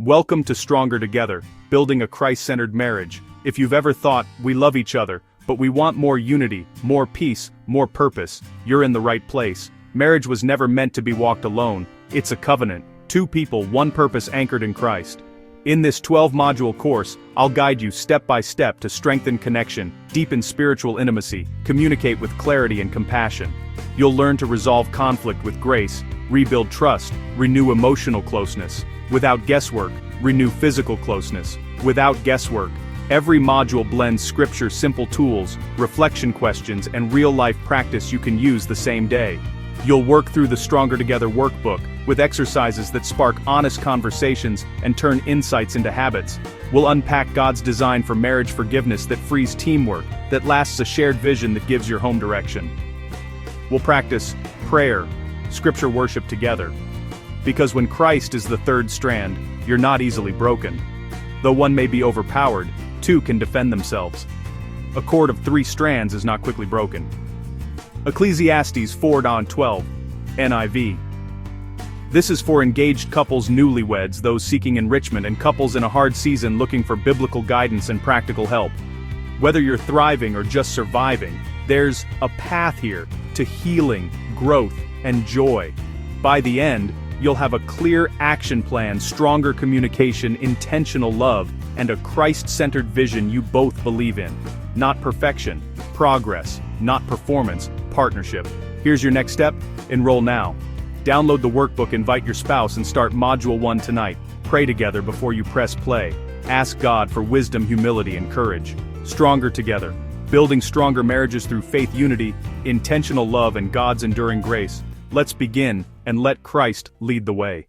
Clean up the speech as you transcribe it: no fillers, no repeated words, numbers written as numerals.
Welcome to Stronger Together, building a Christ-centered marriage. If you've ever thought, we love each other, but we want more unity, more peace, more purpose, you're in the right place. Marriage was never meant to be walked alone. It's a covenant. Two people, one purpose anchored in Christ. In this 12-module course, I'll guide you step by step to strengthen connection, deepen spiritual intimacy, communicate with clarity and compassion. You'll learn to resolve conflict with grace, rebuild trust, renew emotional closeness. Without guesswork, renew physical closeness. Without guesswork, every module blends scripture simple tools, reflection questions, and real-life practice you can use the same day. You'll work through the Stronger Together workbook, with exercises that spark honest conversations and turn insights into habits. We'll unpack God's design for marriage forgiveness that frees teamwork, that lasts a shared vision that gives your home direction. We'll practice prayer, scripture worship together. Because when Christ is the third strand, you're not easily broken. Though one may be overpowered, two can defend themselves. A cord of 3 strands is not quickly broken. Ecclesiastes 4:12, NIV. This is for engaged couples, newlyweds, those seeking enrichment, and couples in a hard season looking for biblical guidance and practical help. Whether you're thriving or just surviving, there's a path here to healing, growth, and joy. By the end, you'll have a clear action plan, stronger communication, intentional love, and a Christ-centered vision you both believe in. Not perfection, progress, not performance, partnership. Here's your next step: enroll now. Download the workbook, invite your spouse, and start Module 1 tonight. Pray together before you press play. Ask God for wisdom, humility, and courage. Stronger Together, building stronger marriages through faith, unity, intentional love, and God's enduring grace. Let's begin, and let Christ lead the way.